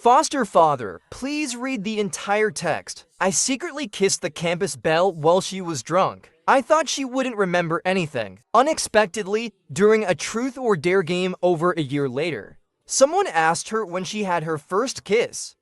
Foster father, please read the entire text. I secretly kissed the campus belle while she was drunk. I thought she wouldn't remember anything. Unexpectedly, during a truth or dare game over a year later, someone asked her when she had her first kiss.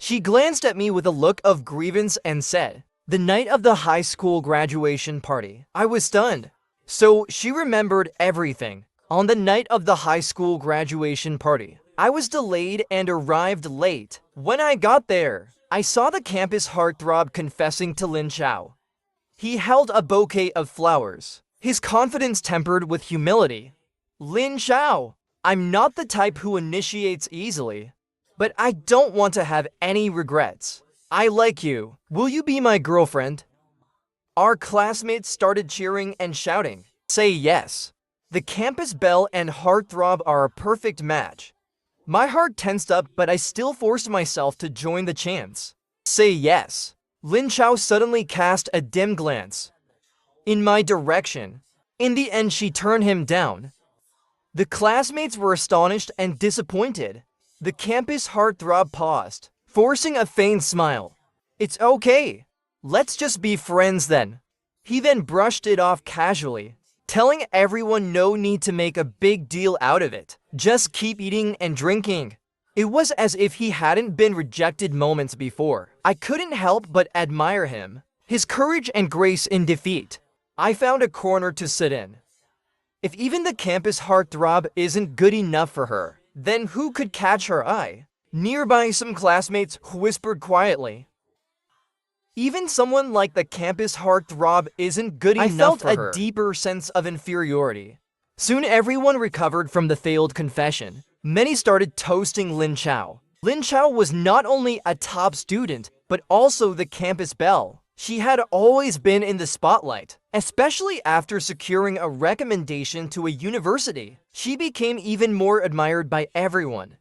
She glanced at me with a look of grievance and said, "The night of the high school graduation party." I was stunned. So she remembered everything. On the night of the high school graduation party, I was delayed and arrived late. When I got there, I saw the campus heartthrob confessing to Lin Chao. He held a bouquet of flowers, his confidence tempered with humility. "Lin Chao, I'm not the type who initiates easily, but I don't want to have any regrets. I like you. Will you be my girlfriend?" Our classmates started cheering and shouting, "Say yes." The campus belle and heartthrob are a perfect match. My heart tensed up, but I still forced myself to join the chants. "Say yes." Lin Chao suddenly cast a dim glance in my direction. In the end, she turned him down. The classmates were astonished and disappointed. The campus heartthrob paused, forcing a faint smile. "It's okay. Let's just be friends then." He then brushed it off casually, telling everyone no need to make a big deal out of it. Just keep eating and drinking. It was as if he hadn't been rejected moments before. I couldn't help but admire him, his courage and grace in defeat. I found a corner to sit in. If even the campus heartthrob isn't good enough for her, then who could catch her eye? Nearby, some classmates whispered quietly, "Even someone like the campus heartthrob isn't good enough for her." I felt a deeper sense of inferiority. Soon everyone recovered from the failed confession. Many started toasting Lin Chao. Lin Chao was not only a top student, but also the campus belle. She had always been in the spotlight, especially after securing a recommendation to a university. She became even more admired by everyone,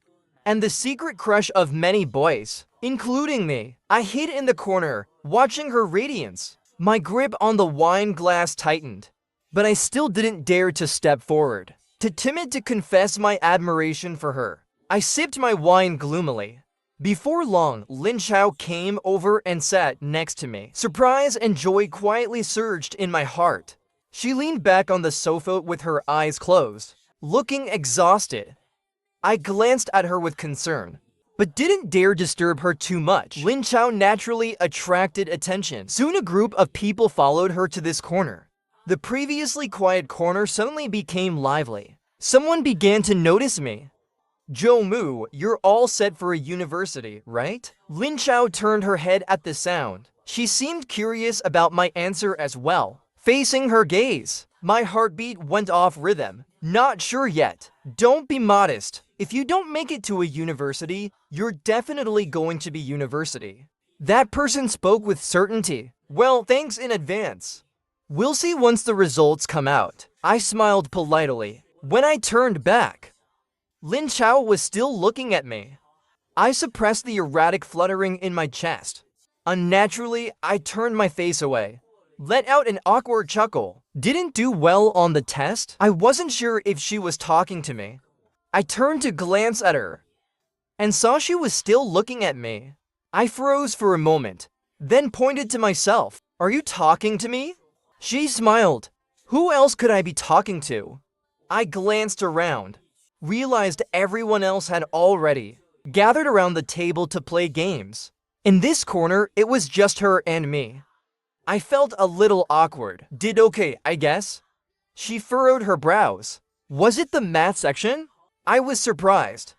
and the secret crush of many boys, including me. I hid in the corner, watching her radiance. My grip on the wine glass tightened, but I still didn't dare to step forward, too timid to confess my admiration for her. I sipped my wine gloomily. Before long, Lin Chao came over and sat next to me. Surprise and joy quietly surged in my heart. She leaned back on the sofa with her eyes closed, looking exhausted. I glanced at her with concern, but didn't dare disturb her too much. Lin Chao naturally attracted attention. Soon a group of people followed her to this corner. The previously quiet corner suddenly became lively. Someone began to notice me. "Jo Mu, you're all set for a university, right?" Lin Chao turned her head at the sound. She seemed curious about my answer as well. Facing her gaze, my heartbeat went off rhythm. "Not sure yet. Don't be modest. If you don't make it to a university, you're definitely going to be university." That person spoke with certainty. "Well, thanks in advance. We'll see once the results come out." I smiled politely. When I turned back, Lin Chao was still looking at me. I suppressed the erratic fluttering in my chest. Unnaturally, I turned my face away, let out an awkward chuckle. Didn't do well on the test? I wasn't sure if she was talking to me. I turned to glance at her and saw she was still looking at me. I froze for a moment, then pointed to myself. "Are you talking to me?" She smiled. Who else could I be talking to? I glanced around, realized everyone else had already gathered around the table to play games. In this corner, it was just her and me. I felt a little awkward. Did okay, I guess. She furrowed her brows. Was it the math section? I was surprised.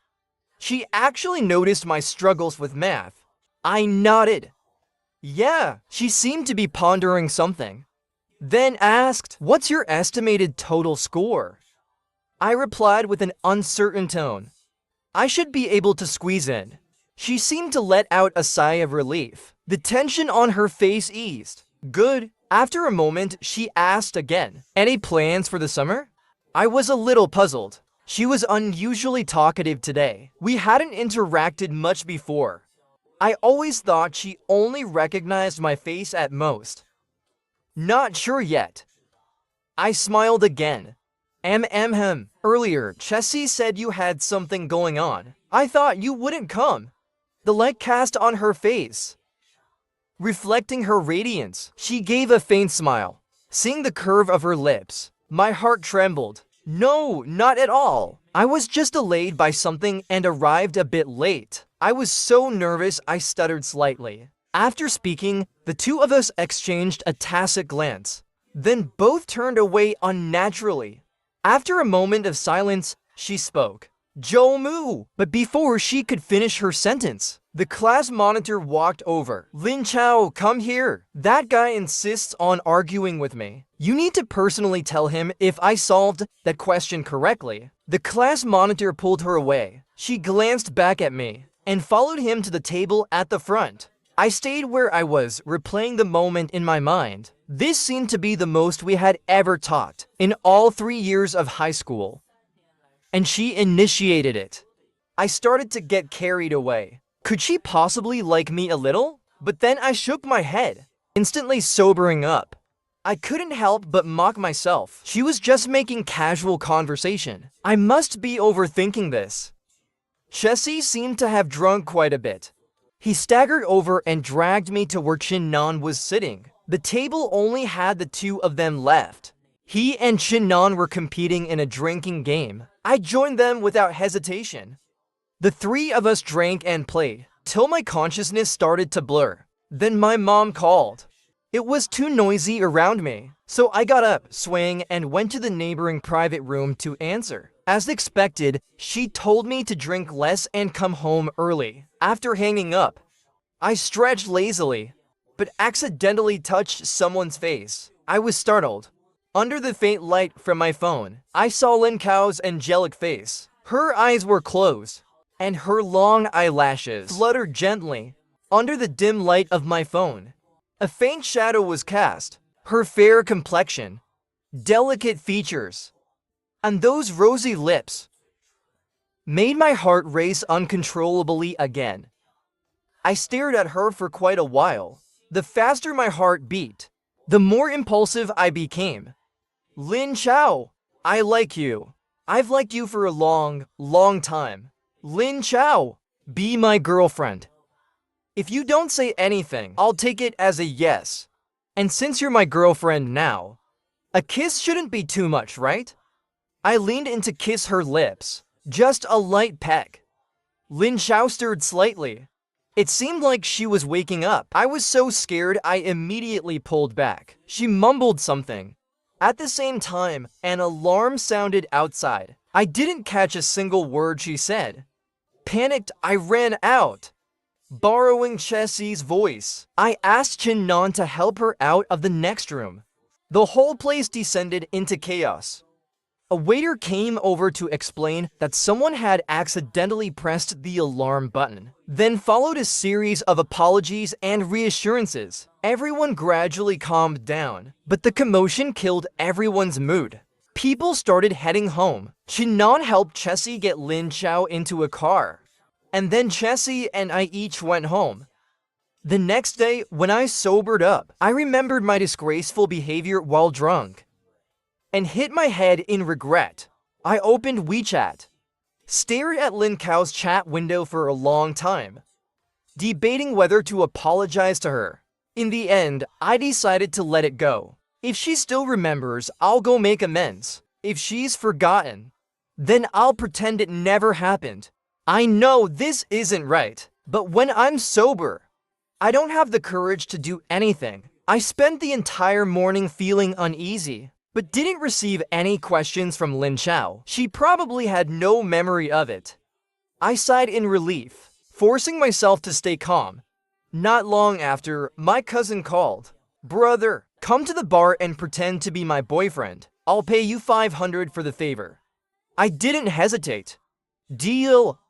She actually noticed my struggles with math. I nodded. Yeah, she seemed to be pondering something. Then asked, "What's your estimated total score?" I replied with an uncertain tone. "I should be able to squeeze in." She seemed to let out a sigh of relief. The tension on her face eased. Good. After a moment, she asked again, "Any plans for the summer?" I was a little puzzled. She was unusually talkative today. We hadn't interacted much before. I always thought she only recognized my face at most. Not sure yet. I smiled again. Earlier, Chessie said you had something going on. I thought you wouldn't come. the light cast on her face, reflecting her radiance. She gave a faint smile. Seeing the curve of her lips, my heart trembled. No, not at all. I was just delayed by something and arrived a bit late. I was so nervous I stuttered slightly. After speaking, the two of us exchanged a tacit glance, then both turned away unnaturally. After a moment of silence, she spoke. Jomu! But before she could finish her sentence, the class monitor walked over. Lin Chao, come here. That guy insists on arguing with me. You need to personally tell him if I solved that question correctly. The class monitor pulled her away. She glanced back at me and followed him to the table at the front. I stayed where I was, replaying the moment in my mind. This seemed to be the most we had ever talked in all 3 years of high school. And she initiated it. I started to get carried away. Could she possibly like me a little? But then I shook my head, instantly sobering up. I couldn't help but mock myself. She was just making casual conversation. I must be overthinking this. Chessie seemed to have drunk quite a bit. He staggered over and dragged me to where Chinnan was sitting. The table only had the two of them left. He and Chinnan were competing in a drinking game. I joined them without hesitation. The three of us drank and played, till my consciousness started to blur. Then my mom called. It was too noisy around me, so I got up, swaying, and went to the neighboring private room to answer. As expected, she told me to drink less and come home early. After hanging up, I stretched lazily, but accidentally touched someone's face. I was startled. Under the faint light from my phone, I saw Lin Cao's angelic face. Her eyes were closed, and her long eyelashes fluttered gently. Under the dim light of my phone, a faint shadow was cast. Her fair complexion, delicate features, and those rosy lips made my heart race uncontrollably again. I stared at her for quite a while. The faster my heart beat, the more impulsive I became. Lin Chao, I like you. I've liked you for a long, long time. Lin Chao, be my girlfriend. If you don't say anything, I'll take it as a yes. And since you're my girlfriend now, a kiss shouldn't be too much, right? I leaned in to kiss her lips. Just a light peck. Lin Chao stirred slightly. It seemed like she was waking up. I was so scared I immediately pulled back. She mumbled something. At the same time, an alarm sounded outside. I didn't catch a single word she said. Panicked, I ran out. Borrowing Chessie's voice, I asked Chinnan to help her out of the next room. The whole place descended into chaos. A waiter came over to explain that someone had accidentally pressed the alarm button. Then followed a series of apologies and reassurances. Everyone gradually calmed down, but the commotion killed everyone's mood. People started heading home. Chinnan helped Chessie get Lin Chao into a car. And then Chessie and I each went home. The next day, when I sobered up, I remembered my disgraceful behavior while drunk and hit my head in regret. I opened WeChat, stared at Lin Cao's chat window for a long time, debating whether to apologize to her. In the end, I decided to let it go. If she still remembers, I'll go make amends. If she's forgotten, then I'll pretend it never happened. I know this isn't right, but when I'm sober, I don't have the courage to do anything. I spent the entire morning feeling uneasy, but didn't receive any questions from Lin Chao. She probably had no memory of it. I sighed in relief, forcing myself to stay calm. Not long after, my cousin called. Brother, come to the bar and pretend to be my boyfriend. I'll pay you 500 for the favor. I didn't hesitate. Deal.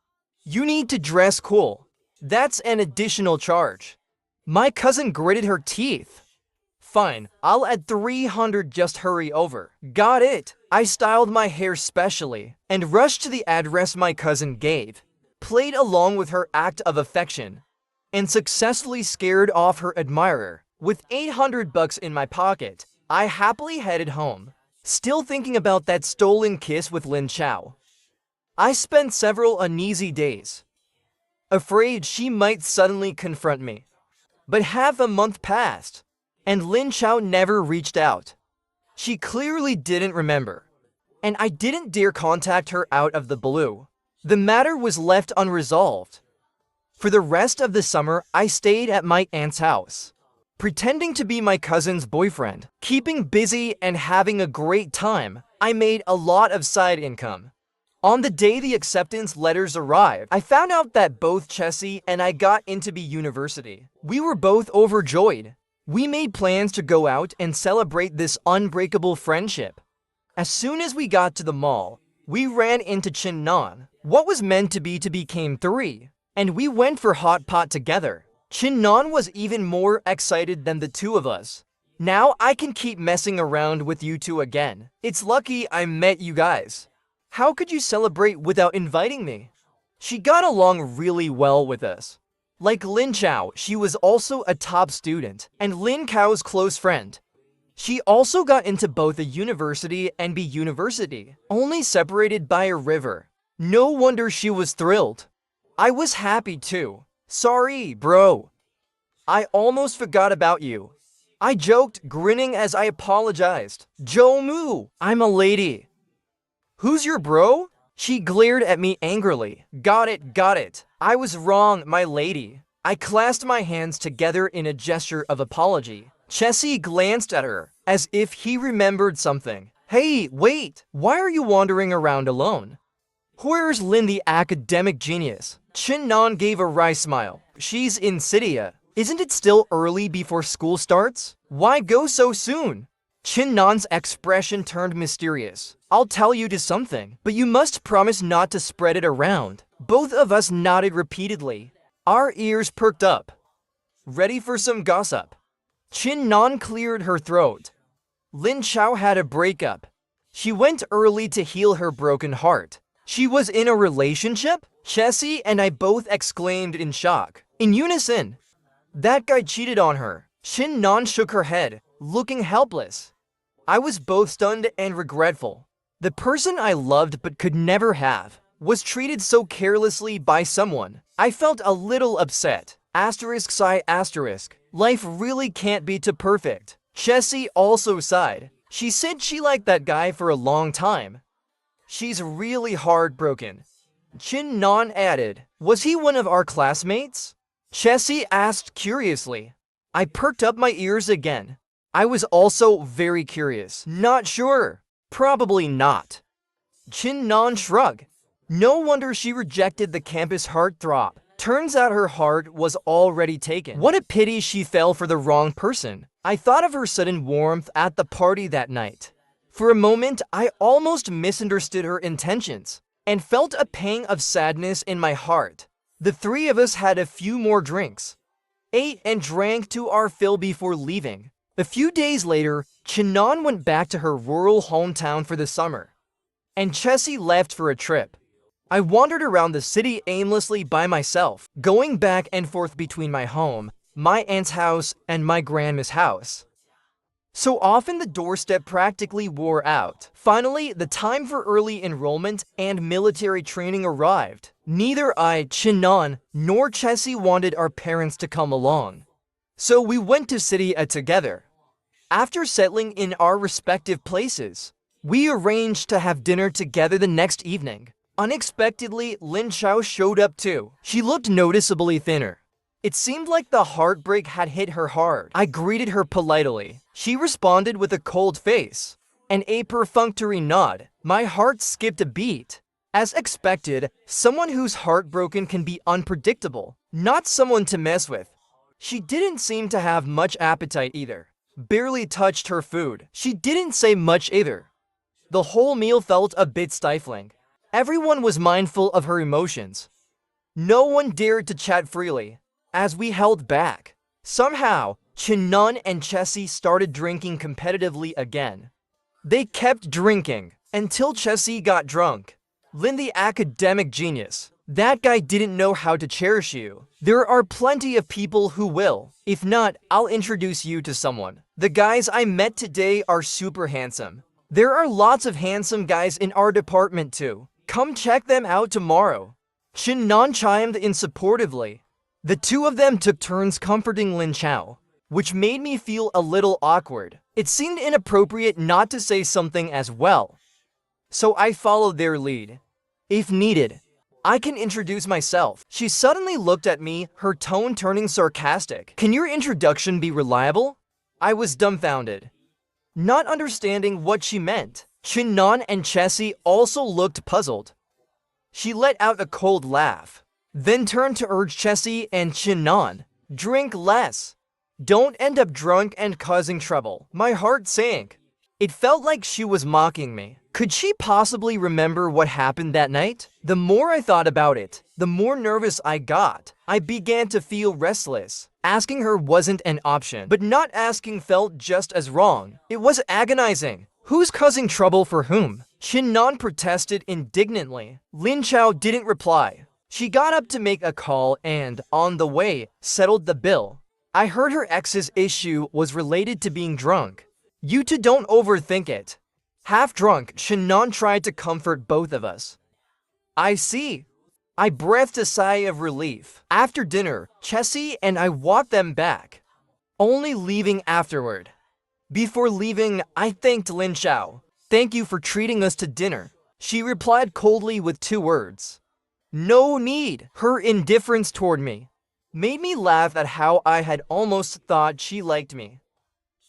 You need to dress cool. That's an additional charge. My cousin gritted her teeth. Fine, I'll add 300, just hurry over. Got it. I styled my hair specially and rushed to the address my cousin gave, played along with her act of affection, and successfully scared off her admirer. With 800 bucks in my pocket, I happily headed home, still thinking about that stolen kiss with Lin Chao. I spent several uneasy days. afraid she might suddenly confront me. But half a month passed, and Lin Chao never reached out. She clearly didn't remember, and I didn't dare contact her out of the blue. The matter was left unresolved. For the rest of the summer, I stayed at my aunt's house, pretending to be my cousin's boyfriend. Keeping busy and having a great time, I made a lot of side income. On the day the acceptance letters arrived, I found out that both Chessie and I got into B university. We were both overjoyed. We made plans to go out and celebrate this unbreakable friendship. As soon as we got to the mall, we ran into Chinnan. What was meant to be became 3, and we went for hot pot together. Chinnan was even more excited than the two of us. Now I can keep messing around with you two again. It's lucky I met you guys. How could you celebrate without inviting me? She got along really well with us. Like Lin Chao, she was also a top student and Lin Cao's close friend. She also got into both a university and B university, only separated by a river. No wonder she was thrilled. I was happy too. Sorry, bro. I almost forgot about you. I joked, grinning as I apologized. Jomu, I'm a lady. Who's your bro? She glared at me angrily. Got it. I was wrong, my lady. I clasped my hands together in a gesture of apology. Chessie glanced at her, as if he remembered something. Hey, wait! Why are you wandering around alone? Where's Lin the academic genius? Chinnan gave a wry smile. She's in Cydia. Isn't it still early before school starts? Why go so soon? Chinnan's expression turned mysterious. I'll tell you to something, but you must promise not to spread it around. Both of us nodded repeatedly. Our ears perked up. Ready for some gossip? Chinnan cleared her throat. Lin Chao had a breakup. She went early to heal her broken heart. She was in a relationship? Chessie and I both exclaimed in shock. In unison. That guy cheated on her. Chinnan shook her head, looking helpless. I was both stunned and regretful. The person I loved but could never have was treated so carelessly by someone. I felt a little upset. Sigh. Life really can't be too perfect. Chessie also sighed. She said she liked that guy for a long time. She's really heartbroken. Chinnan added, was he one of our classmates? Chessie asked curiously. I perked up my ears again. I was also very curious. Not sure. Probably not. Chinnan shrugged. No wonder she rejected the campus heartthrob. Turns out her heart was already taken. What a pity she fell for the wrong person. I thought of her sudden warmth at the party that night. For a moment, I almost misunderstood her intentions and felt a pang of sadness in my heart. The three of us had a few more drinks, ate and drank to our fill before leaving. A few days later, Chinnan went back to her rural hometown for the summer, and Chessie left for a trip. I wandered around the city aimlessly by myself, going back and forth between my home, my aunt's house, and my grandma's house. So often the doorstep practically wore out. Finally, the time for early enrollment and military training arrived. Neither I, Chinnan, nor Chessie wanted our parents to come along. So we went to Cydia together. After settling in our respective places, we arranged to have dinner together the next evening. Unexpectedly, Lin Chao showed up too. She looked noticeably thinner. It seemed like the heartbreak had hit her hard. I greeted her politely. She responded with a cold face and a perfunctory nod. My heart skipped a beat. As expected, someone who's heartbroken can be unpredictable, not someone to mess with. She didn't seem to have much appetite either. Barely touched her food. She didn't say much either. The whole meal felt a bit stifling. Everyone was mindful of her emotions. No one dared to chat freely, as we held back. Somehow, Chinnan and Chessie started drinking competitively again. They kept drinking until Chessie got drunk. Lin the academic genius. That guy didn't know how to cherish you. There are plenty of people who will. If not, I'll introduce you to someone. The guys I met today are super handsome. There are lots of handsome guys in our department too. Come check them out tomorrow. Nan chimed in supportively. The two of them took turns comforting Lin Chao, which made me feel a little awkward. It seemed inappropriate not to say something as well, so I followed their lead. If needed, I can introduce myself. She suddenly looked at me, her tone turning sarcastic. Can your introduction be reliable? I was dumbfounded, not understanding what she meant. Nan and Chessie also looked puzzled. She let out a cold laugh, then turned to urge Chessie and Nan, drink less. Don't end up drunk and causing trouble. My heart sank. It felt like she was mocking me. Could she possibly remember what happened that night? The more I thought about it, the more nervous I got. I began to feel restless. Asking her wasn't an option, but not asking felt just as wrong. It was agonizing. Who's causing trouble for whom? Nan protested indignantly. Lin Chao didn't reply. She got up to make a call and, on the way, settled the bill. I heard her ex's issue was related to being drunk. You two don't overthink it. Half drunk, Nan tried to comfort both of us. I see. I breathed a sigh of relief. After dinner, Chessie and I walked them back, only leaving afterward. Before leaving, I thanked Lin Chao. Thank you for treating us to dinner. She replied coldly with 2 words. No need. Her indifference toward me made me laugh at how I had almost thought she liked me.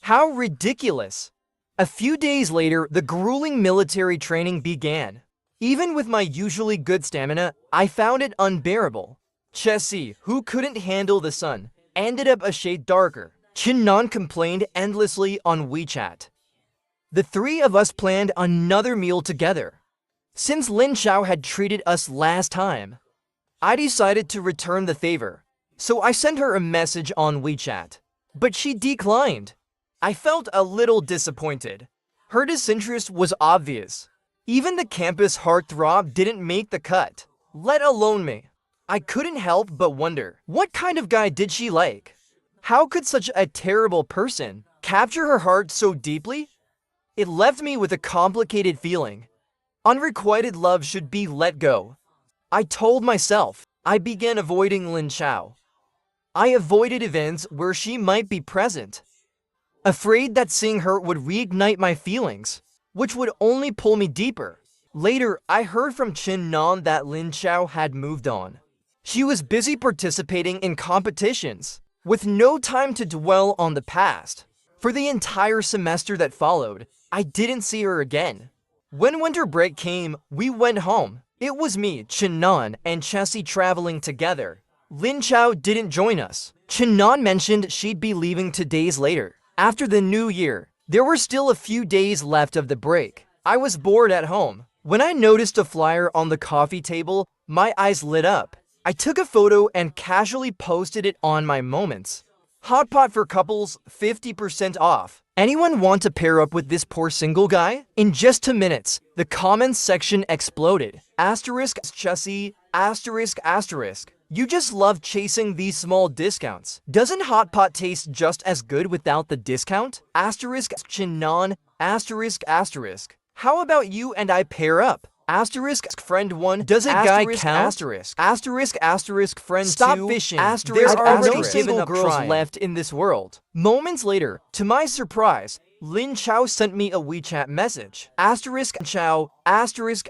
How ridiculous. A few days later, the grueling military training began. Even with my usually good stamina, I found it unbearable. Chessie, who couldn't handle the sun, ended up a shade darker. Nan complained endlessly on WeChat. The 3 of us planned another meal together. Since Lin Chao had treated us last time, I decided to return the favor. So I sent her a message on WeChat, but she declined. I felt a little disappointed. Her disinterest was obvious. Even the campus heartthrob didn't make the cut, let alone me. I couldn't help but wonder, what kind of guy did she like? How could such a terrible person capture her heart so deeply? It left me with a complicated feeling. Unrequited love should be let go. I told myself. I began avoiding Lin Chao. I avoided events where she might be present, afraid that seeing her would reignite my feelings, which would only pull me deeper. Later, I heard from Nan that Lin Chao had moved on. She was busy participating in competitions, with no time to dwell on the past. For the entire semester that followed, I didn't see her again. When winter break came, we went home. It was me, Nan, and Chessie traveling together. Lin Chao didn't join us. Nan mentioned she'd be leaving 2 days later. After the new year, there were still a few days left of the break. I was bored at home. When I noticed a flyer on the coffee table, my eyes lit up. I took a photo and casually posted it on my Moments. Hot pot for couples, 50% off. Anyone want to pair up with this poor single guy? In just 2 minutes, the comments section exploded. Asterisk Chessie, asterisk asterisk. You just love chasing these small discounts. Doesn't hot pot taste just as good without the discount? Asterisk Nan, asterisk asterisk. How about you and I pair up? Asterisk friend 1. Does a guy count? Asterisk. Asterisk asterisk friend 2. Stop fishing. Asterisk, there are no single girls left in this world. Moments later, to my surprise, Lin Chao sent me a WeChat message. Asterisk Chao, asterisk.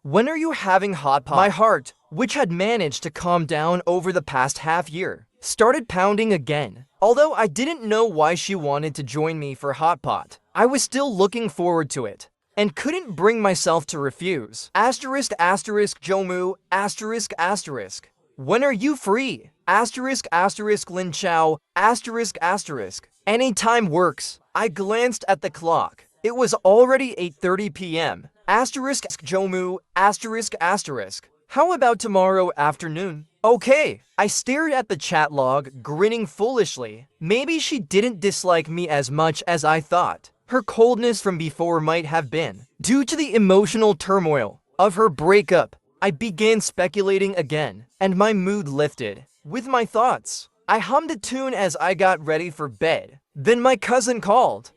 When are you having hot pot? My heart, which had managed to calm down over the past half year, started pounding again. Although I didn't know why she wanted to join me for hot pot, I was still looking forward to it and couldn't bring myself to refuse. Asterisk asterisk Jomu, asterisk asterisk. When are you free? Asterisk asterisk Lin Chao, asterisk asterisk. Anytime works. I glanced at the clock. It was already 8:30 p.m. Asterisk Jomu, asterisk asterisk. How about tomorrow afternoon? Okay. I stared at the chat log, grinning foolishly. Maybe she didn't dislike me as much as I thought. Her coldness from before might have been due to the emotional turmoil of her breakup. I began speculating again, and my mood lifted with my thoughts. I hummed a tune as I got ready for bed. Then my cousin called,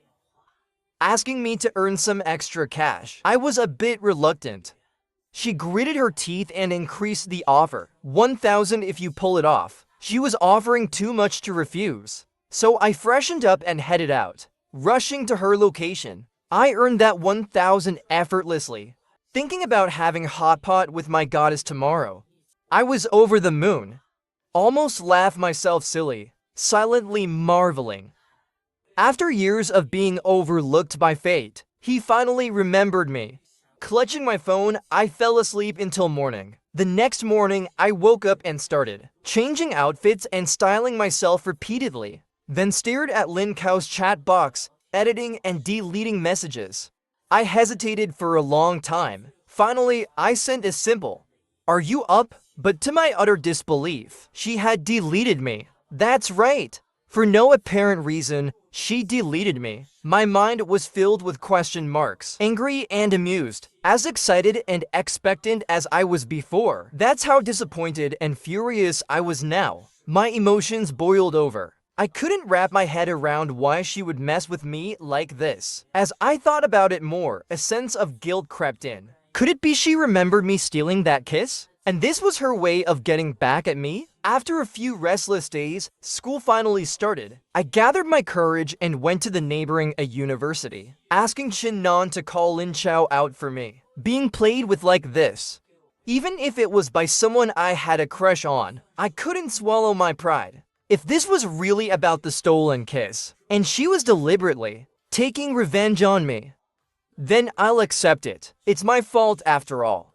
asking me to earn some extra cash. I was a bit reluctant, She gritted her teeth and increased the offer. 1,000 if you pull it off. She was offering too much to refuse. So I freshened up and headed out, rushing to her location. I earned that 1,000 effortlessly. Thinking about having hot pot with my goddess tomorrow, I was over the moon. Almost laughed myself silly, silently marveling. After years of being overlooked by fate, he finally remembered me. Clutching my phone, I fell asleep until morning. The next morning, I woke up and started changing outfits and styling myself repeatedly. Then stared at Lin Chao's chat box, editing and deleting messages. I hesitated for a long time. Finally, I sent a simple, "Are you up?" But to my utter disbelief, she had deleted me. That's right. For no apparent reason, she deleted me. My mind was filled with question marks, angry and amused, as excited and expectant as I was before. That's how disappointed and furious I was now. My emotions boiled over. I couldn't wrap my head around why she would mess with me like this. As I thought about it more, a sense of guilt crept in. Could it be she remembered me stealing that kiss? And this was her way of getting back at me? After a few restless days, school finally started. I gathered my courage and went to the neighboring university, asking Chinnan to call Lin Chao out for me. Being played with like this, even if it was by someone I had a crush on, I couldn't swallow my pride. If this was really about the stolen kiss, and she was deliberately taking revenge on me, then I'll accept it. It's my fault after all.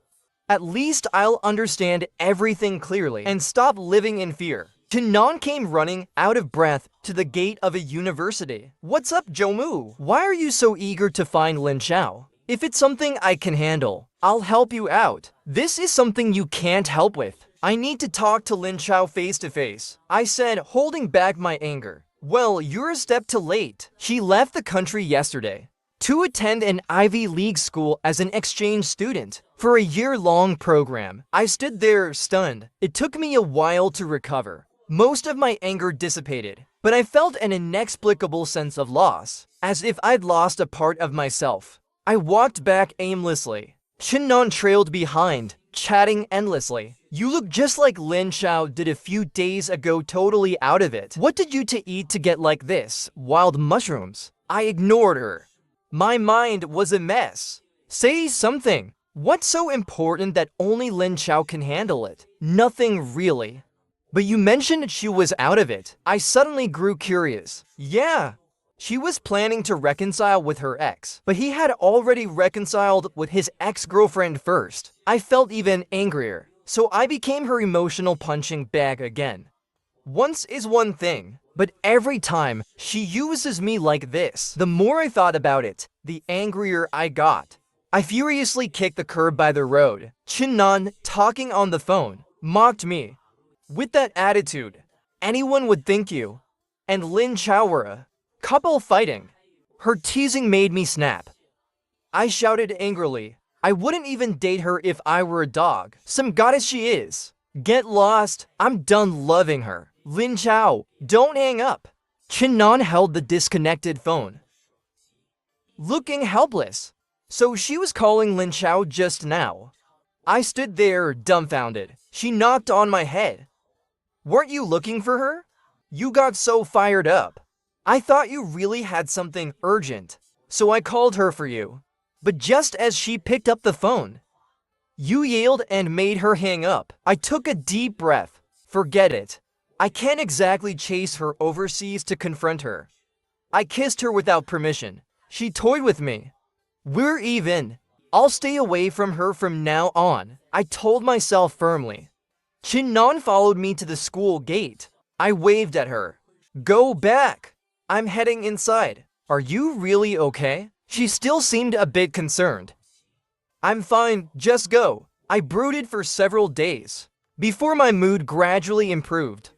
At least I'll understand everything clearly and stop living in fear. Chinnan came running, out of breath, to the gate of a university. "What's up, Jomu? Why are you so eager to find Lin Chao? If it's something I can handle, I'll help you out. This is something you can't help with. I need to talk to Lin Chao face to face," I said, holding back my anger. "Well, you're a step too late. She left the country yesterday to attend an Ivy League school as an exchange student for a year-long program." I stood there, stunned. It took me a while to recover. Most of my anger dissipated, but I felt an inexplicable sense of loss, as if I'd lost a part of myself. I walked back aimlessly. Chinnan trailed behind, chatting endlessly. "You look just like Lin Chao did a few days ago, totally out of it. What did you to eat to get like this? Wild mushrooms?" I ignored her. My mind was a mess. "Say something. What's so important that only Lin Chao can handle it?" "Nothing really." "But you mentioned she was out of it." I suddenly grew curious. "Yeah. She was planning to reconcile with her ex, but he had already reconciled with his ex-girlfriend first." I felt even angrier, so I became her emotional punching bag again. Once is one thing, but every time she uses me like this, the more I thought about it, the angrier I got. I furiously kicked the curb by the road. Chinnan, talking on the phone, mocked me. "With that attitude, anyone would think you and Lin Chao were a couple fighting." Her teasing made me snap. I shouted angrily, "I wouldn't even date her if I were a dog. Some goddess she is. Get lost. I'm done loving her. Lin Chao, don't hang up." Chinnan held the disconnected phone, looking helpless. So she was calling Lin Chao just now. I stood there, dumbfounded. She knocked on my head. "Weren't you looking for her? You got so fired up. I thought you really had something urgent, so I called her for you." But just as she picked up the phone, you yelled and made her hang up. I took a deep breath. Forget it. I can't exactly chase her overseas to confront her. I kissed her without permission. She toyed with me. "We're even. I'll stay away from her from now on," I told myself firmly. Chinnan followed me to the school gate. I waved at her. "Go back. I'm heading inside." "Are you really okay?" She still seemed a bit concerned. "I'm fine, just go." I brooded for several days before my mood gradually improved.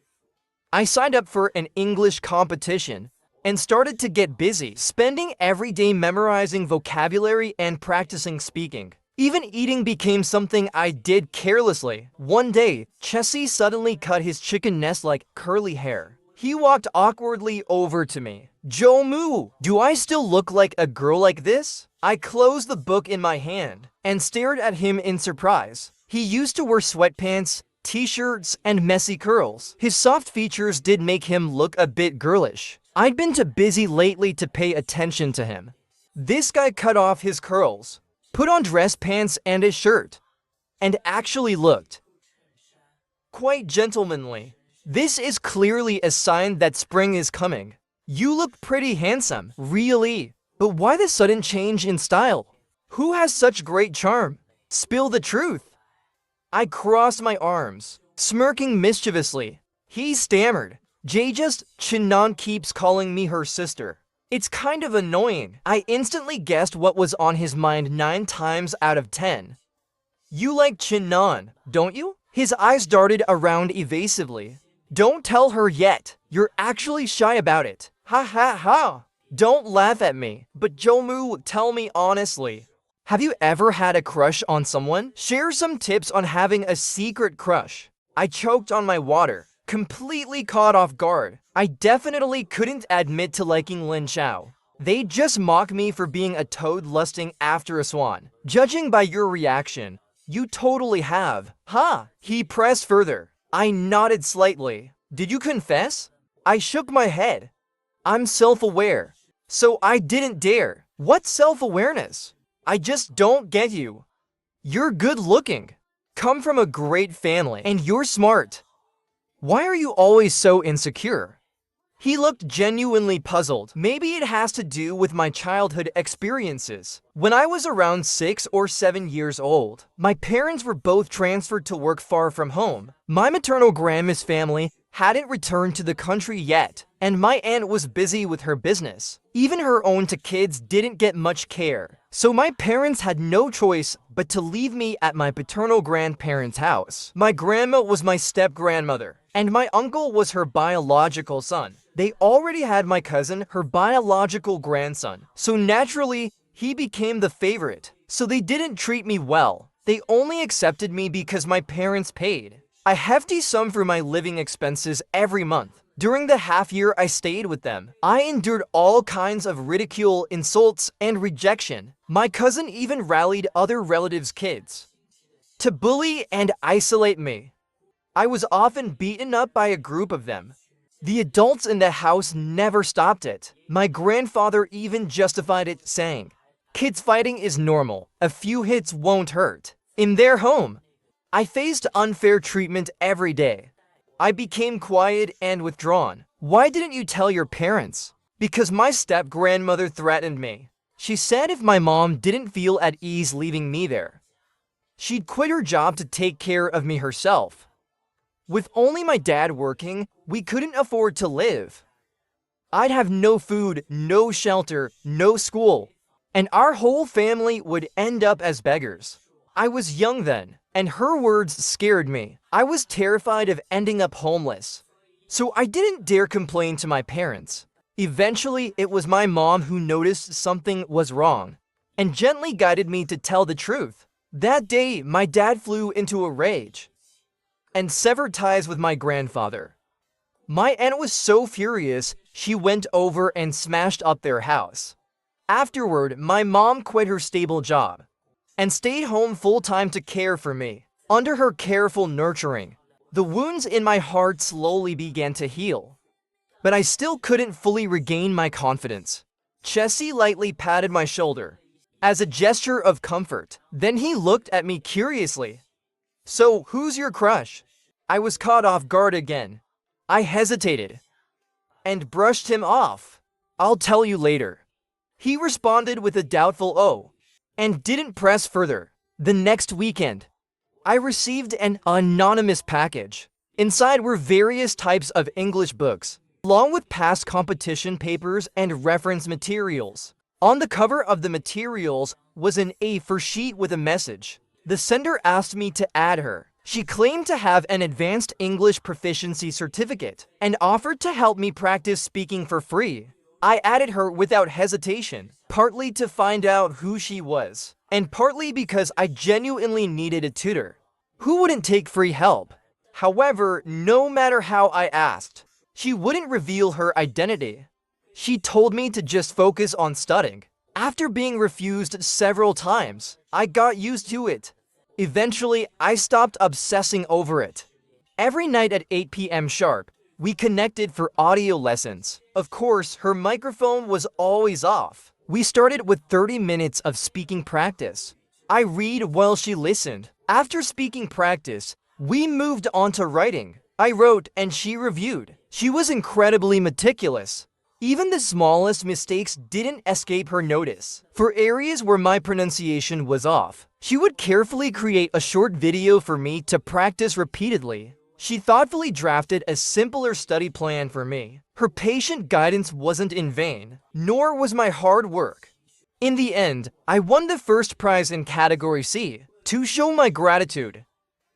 I signed up for an English competition and started to get busy, spending every day memorizing vocabulary and practicing speaking. Even eating became something I did carelessly. One day, Chessie suddenly cut his chicken nest-like curly hair. He walked awkwardly over to me. Jomu, do I still look like a girl like this? I closed the book in my hand and stared at him in surprise. He used to wear sweatpants, t-shirts, and messy curls. His soft features did make him look a bit girlish. I'd been too busy lately to pay attention to him. This guy cut off his curls, put on dress pants and a shirt, and actually looked quite gentlemanly. This is clearly a sign that spring is coming. You look pretty handsome, really. But why the sudden change in style? Who has such great charm? Spill the truth. I crossed my arms, smirking mischievously. He stammered. Just Chinon keeps calling me her sister. It's kind of annoying. I instantly guessed what was on his mind 9 times out of 10. You like Chinon, don't you? His eyes darted around evasively. Don't tell her yet. You're actually shy about it. Ha ha ha. Don't laugh at me. But Jomu, tell me honestly. Have you ever had a crush on someone? Share some tips on having a secret crush. I choked on my water, completely caught off guard. I definitely couldn't admit to liking Lin Chao. They'd just mock me for being a toad lusting after a swan. Judging by your reaction, you totally have. Ha! He pressed further. I nodded slightly. Did you confess? I shook my head. I'm self-aware, so I didn't dare. What self-awareness? I just don't get you. You're good-looking, come from a great family, and you're smart. Why are you always so insecure? He looked genuinely puzzled. Maybe it has to do with my childhood experiences. When I was around 6 or 7 years old, my parents were both transferred to work far from home. My maternal grandma's family hadn't returned to the country yet, and my aunt was busy with her business. Even her own two kids didn't get much care, so my parents had no choice but to leave me at my paternal grandparents' house. My grandma was my step-grandmother, and my uncle was her biological son. They already had my cousin, her biological grandson, so naturally, he became the favorite. So they didn't treat me well. They only accepted me because my parents paid a hefty sum for my living expenses every month. During the half year I stayed with them, I endured all kinds of ridicule, insults, and rejection. My cousin even rallied other relatives' kids to bully and isolate me. I was often beaten up by a group of them. The adults in the house never stopped it. My grandfather even justified it, saying, "Kids fighting is normal. A few hits won't hurt." In their home, I faced unfair treatment every day. I became quiet and withdrawn. Why didn't you tell your parents? Because my step-grandmother threatened me. She said if my mom didn't feel at ease leaving me there, she'd quit her job to take care of me herself. With only my dad working, we couldn't afford to live. I'd have no food, no shelter, no school, and our whole family would end up as beggars. I was young then, and her words scared me. I was terrified of ending up homeless, so I didn't dare complain to my parents. Eventually, it was my mom who noticed something was wrong and gently guided me to tell the truth. That day, my dad flew into a rage and severed ties with my grandfather. My aunt was so furious, she went over and smashed up their house. Afterward, my mom quit her stable job and stayed home full-time to care for me. Under her careful nurturing, the wounds in my heart slowly began to heal. But I still couldn't fully regain my confidence. Chessie lightly patted my shoulder as a gesture of comfort. Then he looked at me curiously. "So, who's your crush?" I was caught off guard again. I hesitated and brushed him off. "I'll tell you later." He responded with a doubtful "oh," and didn't press further. The next weekend, I received an anonymous package. Inside were various types of English books, along with past competition papers and reference materials. On the cover of the materials was an A4 sheet with a message. The sender asked me to add her. She claimed to have an advanced English proficiency certificate and offered to help me practice speaking for free. I added her without hesitation, partly to find out who she was, and partly because I genuinely needed a tutor. Who wouldn't take free help? However, no matter how I asked, She wouldn't reveal her identity. She told me to just focus on studying. After being refused several times, I got used to it. Eventually, I stopped obsessing over it. Every night at 8 p.m. sharp, we connected for audio lessons. Of course, her microphone was always off. We started with 30 minutes of speaking practice. I read while she listened. After speaking practice, we moved on to writing. I wrote and she reviewed. She was incredibly meticulous. Even the smallest mistakes didn't escape her notice. For areas where my pronunciation was off, she would carefully create a short video for me to practice repeatedly. She thoughtfully drafted a simpler study plan for me. Her patient guidance wasn't in vain, nor was my hard work. In the end, I won the first prize in Category C. To show my gratitude,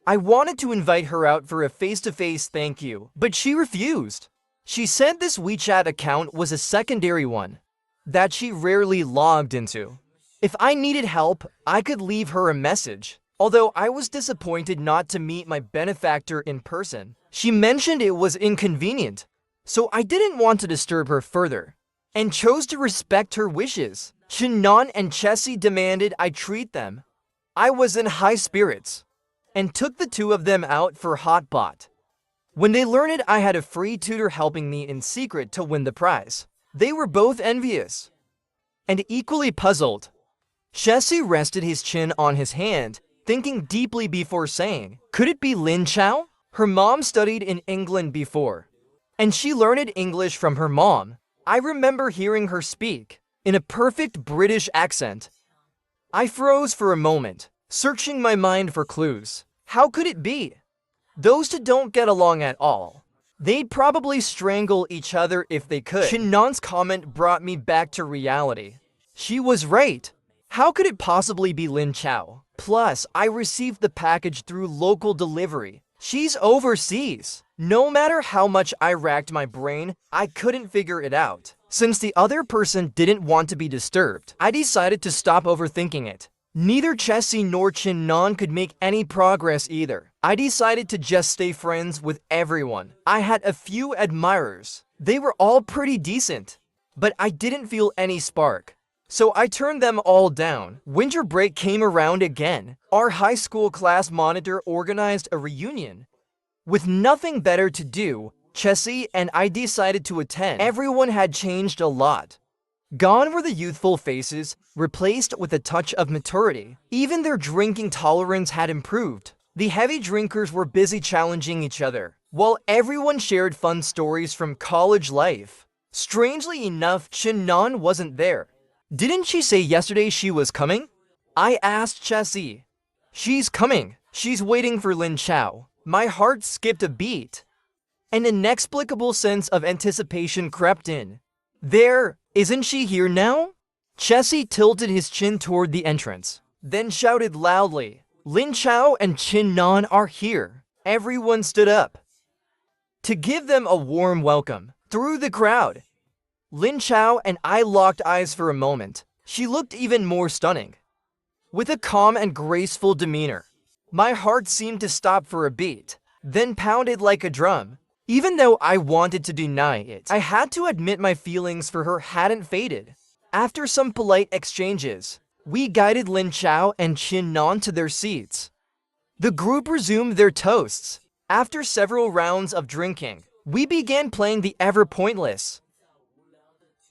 I wanted to invite her out for a face-to-face thank you, but she refused. She said this WeChat account was a secondary one that she rarely logged into. If I needed help, I could leave her a message. Although I was disappointed not to meet my benefactor in person, she mentioned it was inconvenient, so I didn't want to disturb her further, and chose to respect her wishes. Shannon and Chessie demanded I treat them. I was in high spirits, and took the two of them out for hot pot. When they learned I had a free tutor helping me in secret to win the prize, they were both envious and equally puzzled. Chessie rested his chin on his hand, thinking deeply before saying, "Could it be Lin Chao?" Her mom studied in England before, and she learned English from her mom. I remember hearing her speak in a perfect British accent. I froze for a moment, searching my mind for clues. How could it be? Those two don't get along at all. They'd probably strangle each other if they could. Shannon's comment brought me back to reality. She was right. How could it possibly be Lin Chao? Plus, I received the package through local delivery. She's overseas. No matter how much I racked my brain, I couldn't figure it out. Since the other person didn't want to be disturbed, I decided to stop overthinking it. Neither Chessie nor Shannon could make any progress either. I decided to just stay friends with everyone. I had a few admirers. They were all pretty decent, but I didn't feel any spark. So I turned them all down. Winter break came around again. Our high school class monitor organized a reunion. With nothing better to do, Chessie and I decided to attend. Everyone had changed a lot. Gone were the youthful faces, replaced with a touch of maturity. Even their drinking tolerance had improved. The heavy drinkers were busy challenging each other, while everyone shared fun stories from college life. Strangely enough, Shannon wasn't there. Didn't she say yesterday she was coming? I asked Chessie. She's coming. She's waiting for Lin Chao. My heart skipped a beat. An inexplicable sense of anticipation crept in. There, isn't she here now? Chessie tilted his chin toward the entrance, then shouted loudly, "Lin Chao and Shannon are here." Everyone stood up to give them a warm welcome. Through the crowd, Lin Chao and I locked eyes for a moment. She looked even more stunning, with a calm and graceful demeanor. My heart seemed to stop for a beat, then pounded like a drum. Even though I wanted to deny it, I had to admit my feelings for her hadn't faded. After some polite exchanges, we guided Lin Chao and Shannon to their seats. The group resumed their toasts. After several rounds of drinking, we began playing the ever-pointless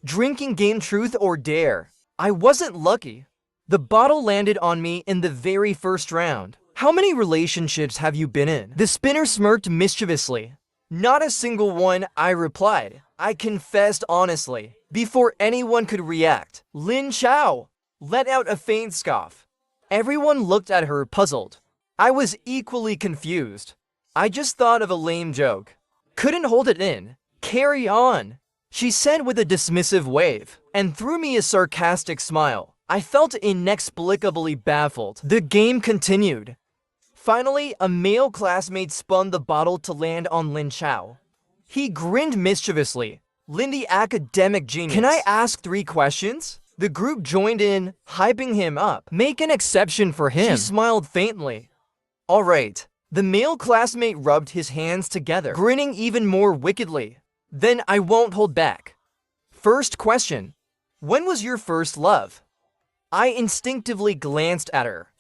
drinking game Truth or Dare. I wasn't lucky. The bottle landed on me in the very first round. How many relationships have you been in? The spinner smirked mischievously. Not a single one, I replied. I confessed honestly, before anyone could react. Lin Chao let out a faint scoff. Everyone looked at her puzzled. I was equally confused. I just thought of a lame joke. Couldn't hold it in. Carry on, she said with a dismissive wave, and threw me a sarcastic smile. I felt inexplicably baffled. The game continued. Finally, a male classmate spun the bottle to land on Lin Chao. He grinned mischievously. Lin the academic genius. Can I ask 3 questions? The group joined in, hyping him up. Make an exception for him. She smiled faintly. All right. The male classmate rubbed his hands together, grinning even more wickedly. Then I won't hold back. First question. When was your first love? I instinctively glanced at her,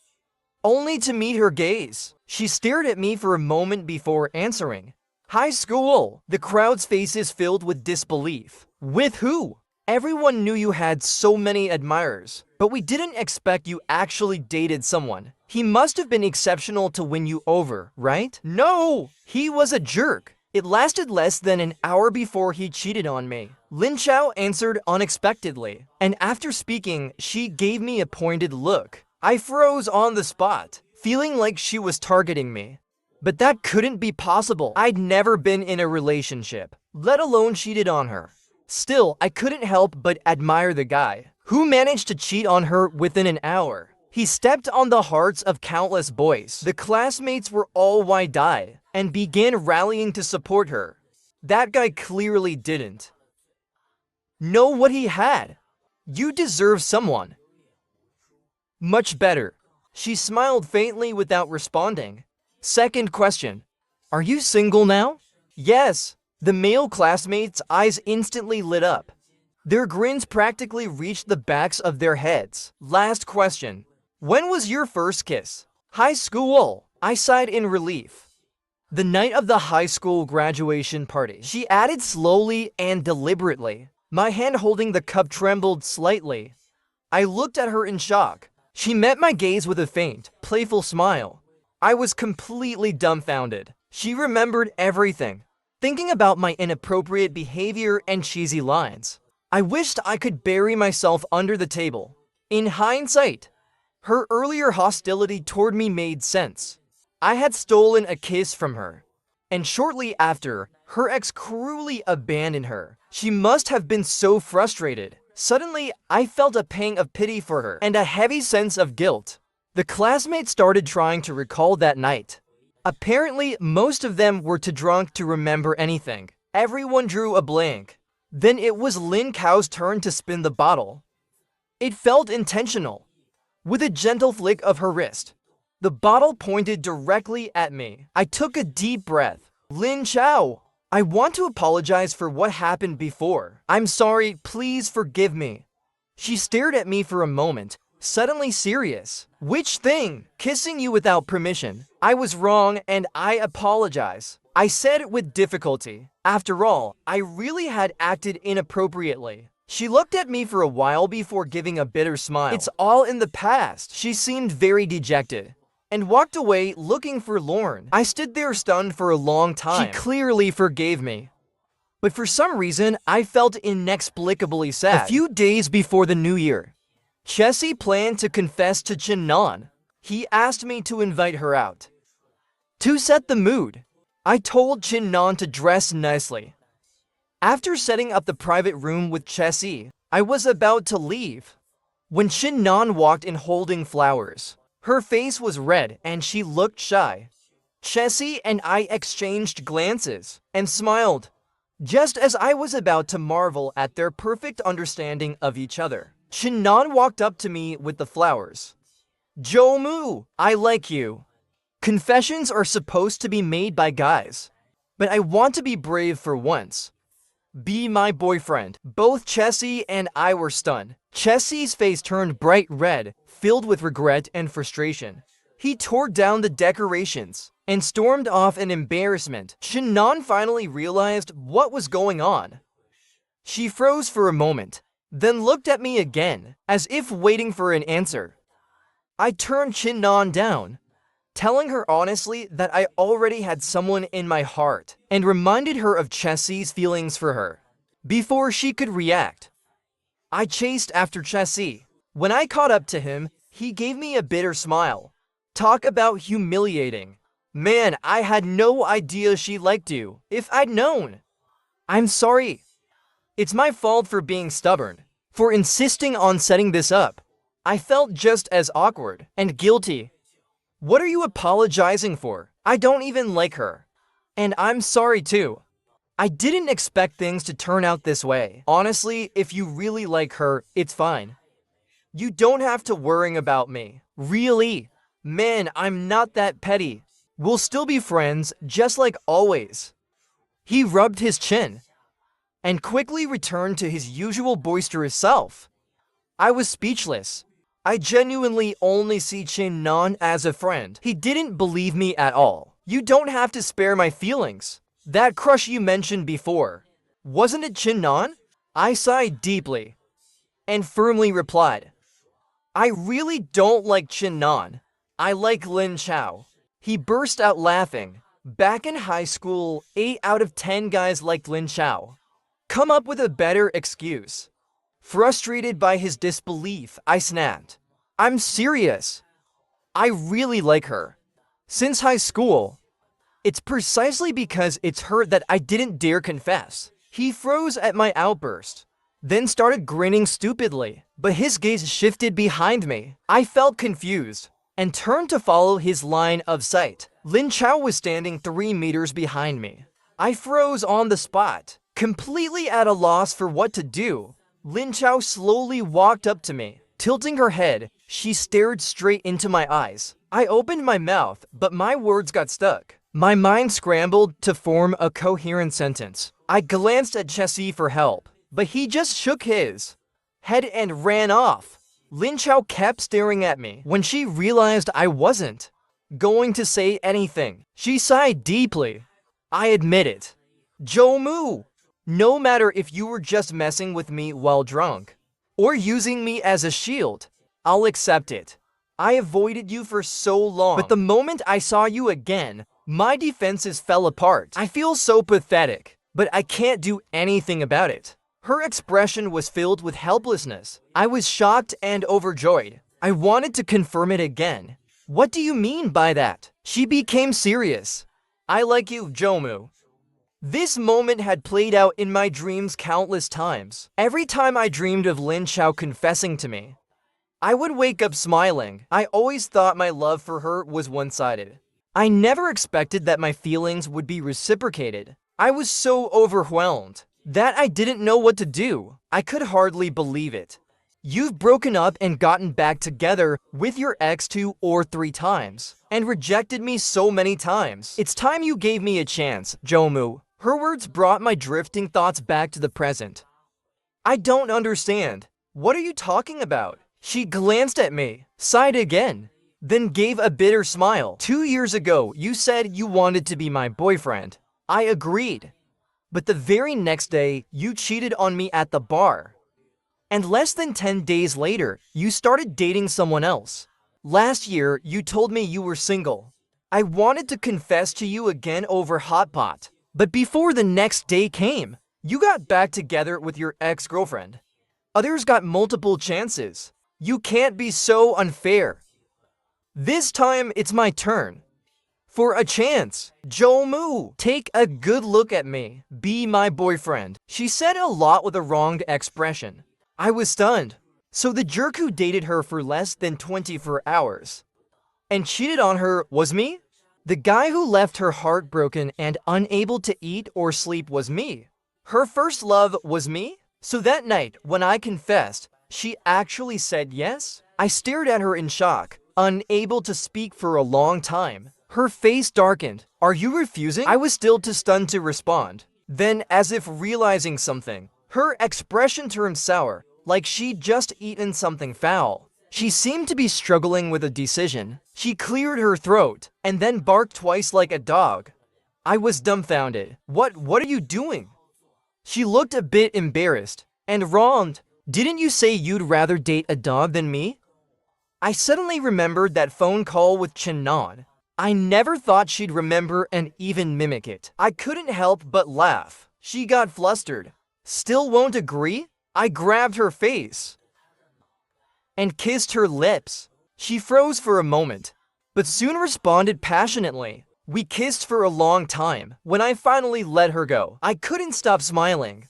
only to meet her gaze. She stared at me for a moment before answering. High school. The crowd's faces filled with disbelief. With who? Everyone knew you had so many admirers, but we didn't expect you actually dated someone. He must have been exceptional to win you over, right? No! He was a jerk. It lasted less than an hour before he cheated on me. Lin Chao answered unexpectedly, and after speaking, she gave me a pointed look. I froze on the spot, feeling like she was targeting me. But that couldn't be possible. I'd never been in a relationship, let alone cheated on her. Still, I couldn't help but admire the guy who managed to cheat on her within an hour. He stepped on the hearts of countless boys. The classmates were all wide-eyed and began rallying to support her. That guy clearly didn't know what he had. You deserve someone much better. She smiled faintly without responding. Second question. Are you single now? Yes. The male classmates' eyes instantly lit up. Their grins practically reached the backs of their heads. Last question. When was your first kiss? High school. I sighed in relief. The night of the high school graduation party. She added slowly and deliberately. My hand holding the cup trembled slightly. I looked at her in shock. She met my gaze with a faint, playful smile. I was completely dumbfounded. She remembered everything, thinking about my inappropriate behavior and cheesy lines. I wished I could bury myself under the table. In hindsight, her earlier hostility toward me made sense. I had stolen a kiss from her, and shortly after, her ex cruelly abandoned her. She must have been so frustrated. Suddenly, I felt a pang of pity for her and a heavy sense of guilt. The classmates started trying to recall that night. Apparently, most of them were too drunk to remember anything. Everyone drew a blank. Then it was Lin Cao's turn to spin the bottle. It felt intentional. With a gentle flick of her wrist, the bottle pointed directly at me. I took a deep breath. Lin Chao, I want to apologize for what happened before. I'm sorry, please forgive me. She stared at me for a moment, suddenly serious. Which thing? Kissing you without permission. I was wrong and I apologize. I said with difficulty. After all, I really had acted inappropriately. She looked at me for a while before giving a bitter smile. It's all in the past. She seemed very dejected and walked away looking forlorn. I stood there stunned for a long time. She clearly forgave me, but for some reason, I felt inexplicably sad. A few days before the new year, Chessie planned to confess to Chinnan. He asked me to invite her out to set the mood. I told Chinnan to dress nicely. After setting up the private room with Chessie, I was about to leave when Chinnan walked in holding flowers. Her face was red and she looked shy. Chessie and I exchanged glances and smiled, just as I was about to marvel at their perfect understanding of each other. Chinnan walked up to me with the flowers. Jomu, I like you. Confessions are supposed to be made by guys, but I want to be brave for once. Be my boyfriend. Both Chessie and I were stunned. Chessie's face turned bright red, filled with regret and frustration. He tore down the decorations and stormed off in embarrassment. Chinnan finally realized what was going on. She froze for a moment, then looked at me again, as if waiting for an answer. I turned Chinnan down, telling her honestly that I already had someone in my heart, and reminded her of Chessie's feelings for her. Before she could react, I chased after Chessie. When I caught up to him, he gave me a bitter smile. Talk about humiliating. Man, I had no idea she liked you. If I'd known. I'm sorry. It's my fault for being stubborn, for insisting on setting this up. I felt just as awkward and guilty. What are you apologizing for? I don't even like her. And I'm sorry too. I didn't expect things to turn out this way. Honestly, if you really like her, it's fine. You don't have to worry about me. Really? Man, I'm not that petty. We'll still be friends, just like always. He rubbed his chin. and quickly returned to his usual boisterous self. I was speechless. I genuinely only see Chin-non as a friend. He didn't believe me at all. You don't have to spare my feelings. That crush you mentioned before, wasn't it Chin-non? I sighed deeply and firmly replied, I really don't like Chin-non. I like Lin Chao. He burst out laughing. Back in high school, 8 out of 10 guys liked Lin Chao. Come up with a better excuse. Frustrated by his disbelief, I snapped, I'm serious. I really like her. Since high school. It's precisely because it's her that I didn't dare confess. He froze at my outburst, then started grinning stupidly, but his gaze shifted behind me. I felt confused and turned to follow his line of sight. Lin Chao was standing 3 meters behind me. I froze on the spot, completely at a loss for what to do. Lin Chao slowly walked up to me. Tilting her head, she stared straight into my eyes. I opened my mouth, but my words got stuck. My mind scrambled to form a coherent sentence. I glanced at Chessie for help, but he just shook his head and ran off. Lin Chao kept staring at me. When she realized I wasn't going to say anything, she sighed deeply. I admit it. Jomu, no matter if you were just messing with me while drunk, or using me as a shield, I'll accept it. I avoided you for so long, but the moment I saw you again, my defenses fell apart. I feel so pathetic, but I can't do anything about it. Her expression was filled with helplessness. I was shocked and overjoyed. I wanted to confirm it again. What do you mean by that? She became serious. I like you, Jomu. This moment had played out in my dreams countless times. Every time I dreamed of Lin Chao confessing to me, I would wake up smiling. I always thought my love for her was one-sided. I never expected that my feelings would be reciprocated. I was so overwhelmed that I didn't know what to do. I could hardly believe it. You've broken up and gotten back together with your ex 2 or 3 times, and rejected me so many times. It's time you gave me a chance, Jomu. Her words brought my drifting thoughts back to the present. I don't understand. What are you talking about? She glanced at me, sighed again, then gave a bitter smile. 2 years ago, you said you wanted to be my boyfriend. I agreed. But the very next day, you cheated on me at the bar. And less than 10 days later, you started dating someone else. Last year, you told me you were single. I wanted to confess to you again over hot pot. But before the next day came, you got back together with your ex-girlfriend. Others got multiple chances. You can't be so unfair. This time, it's my turn. For a chance. Jomu, take a good look at me. Be my boyfriend. She said a lot with a wrong expression. I was stunned. So the jerk who dated her for less than 24 hours and cheated on her was me? The guy who left her heartbroken and unable to eat or sleep was me. Her first love was me? So that night, when I confessed, she actually said yes? I stared at her in shock, unable to speak for a long time. Her face darkened. Are you refusing? I was still too stunned to respond. Then, as if realizing something, her expression turned sour, like she'd just eaten something foul. She seemed to be struggling with a decision. She cleared her throat, and then barked twice like a dog. I was dumbfounded. What are you doing? She looked a bit embarrassed. And Rond, didn't you say you'd rather date a dog than me? I suddenly remembered that phone call with Chin-non. I never thought she'd remember and even mimic it. I couldn't help but laugh. She got flustered. Still won't agree? I grabbed her face and kissed her lips. She froze for a moment, but soon responded passionately. We kissed for a long time. When I finally let her go, I couldn't stop smiling.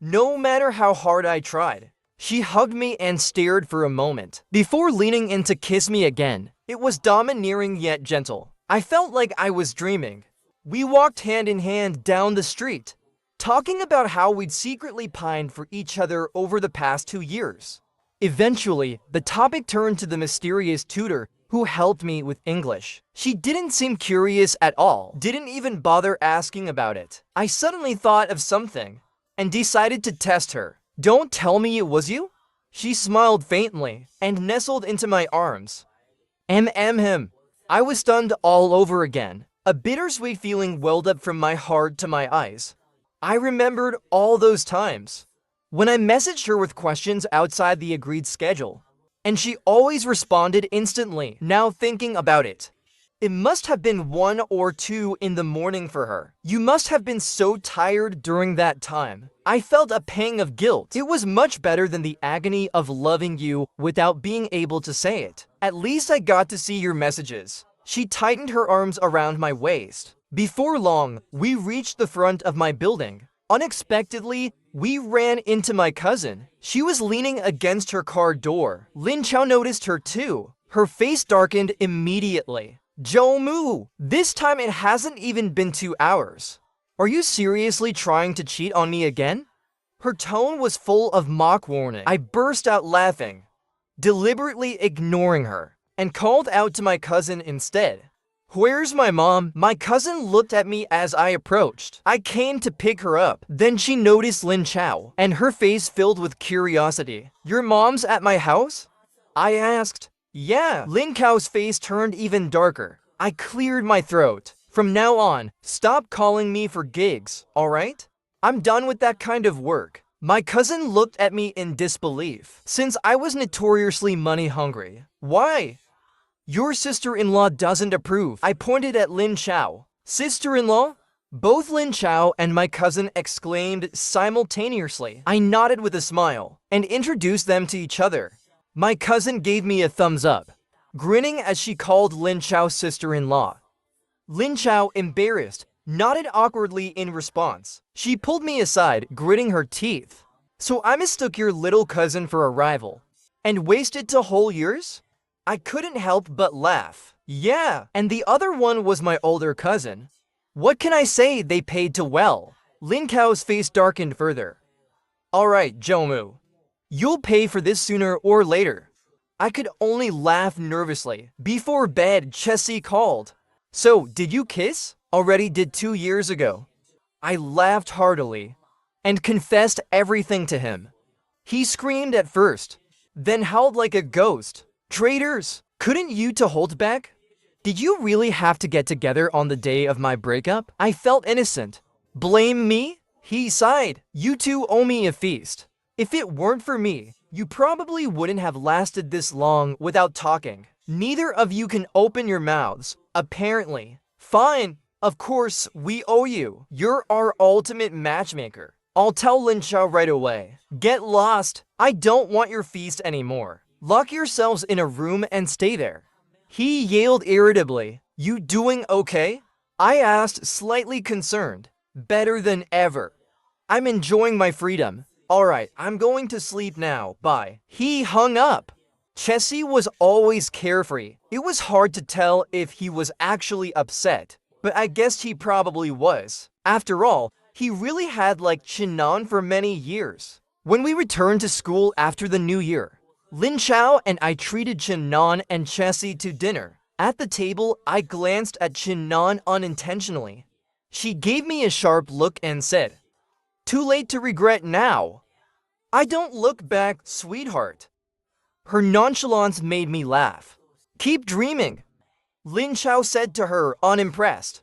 No matter how hard I tried. She hugged me and stared for a moment, before leaning in to kiss me again. It was domineering yet gentle. I felt like I was dreaming. We walked hand in hand down the street, talking about how we'd secretly pined for each other over the past 2 years. Eventually, the topic turned to the mysterious tutor who helped me with English. She didn't seem curious at all, didn't even bother asking about it. I suddenly thought of something. and decided to test her. Don't tell me it was you? She smiled faintly and nestled into my arms. Him. I was stunned all over again. A bittersweet feeling welled up from my heart to my eyes. I remembered all those times when I messaged her with questions outside the agreed schedule, and she always responded instantly. Now thinking about it, it must have been 1 or 2 in the morning for her. You must have been so tired during that time. I felt a pang of guilt. It was much better than the agony of loving you without being able to say it. At least I got to see your messages. She tightened her arms around my waist. Before long, we reached the front of my building. Unexpectedly, we ran into my cousin. She was leaning against her car door. Lin Chao noticed her too. Her face darkened immediately. Jomu, this time it hasn't even been 2 hours. Are you seriously trying to cheat on me again? Her tone was full of mock warning. I burst out laughing, deliberately ignoring her, and called out to my cousin instead. Where's my mom? My cousin looked at me as I approached. I came to pick her up. Then she noticed Lin Chao, and her face filled with curiosity. Your mom's at my house? I asked. Yeah. Lin Chao's face turned even darker. I cleared my throat. From now on, stop calling me for gigs, alright? I'm done with that kind of work. My cousin looked at me in disbelief, since I was notoriously money hungry. Why? Your sister-in-law doesn't approve. I pointed at Lin Chao. Sister-in-law? Both Lin Chao and my cousin exclaimed simultaneously. I nodded with a smile and introduced them to each other. My cousin gave me a thumbs up, grinning as she called Lin Chao sister-in-law. Lin Chao, embarrassed, nodded awkwardly in response. She pulled me aside, gritting her teeth. So I mistook your little cousin for a rival, and wasted 2 whole years? I couldn't help but laugh. Yeah, and the other one was my older cousin. What can I say, they paid too well. Lin Chao's face darkened further. Alright, Jomu. You'll pay for this sooner or later. I could only laugh nervously. Before bed, Chessie called. So, did you kiss? Already did 2 years ago. I laughed heartily and confessed everything to him. He screamed at first, then howled like a ghost. Traitors! Couldn't you two hold back? Did you really have to get together on the day of my breakup? I felt innocent. Blame me? He sighed. You two owe me a feast. If it weren't for me, you probably wouldn't have lasted this long without talking. Neither of you can open your mouths, apparently. Fine. Of course, we owe you. You're our ultimate matchmaker. I'll tell Lin Chao right away. Get lost. I don't want your feast anymore. Lock yourselves in a room and stay there. He yelled irritably. You doing okay? I asked, slightly concerned. Better than ever. I'm enjoying my freedom. Alright, I'm going to sleep now, bye. He hung up. Chessie was always carefree. It was hard to tell if he was actually upset, but I guessed he probably was. After all, he really had liked Chinon for many years. When we returned to school after the new year, Lin Chao and I treated Chinon and Chessie to dinner. At the table, I glanced at Chinon unintentionally. She gave me a sharp look and said, Too late to regret now. I don't look back, sweetheart. Her nonchalance made me laugh. Keep dreaming, Lin Chao said to her, unimpressed.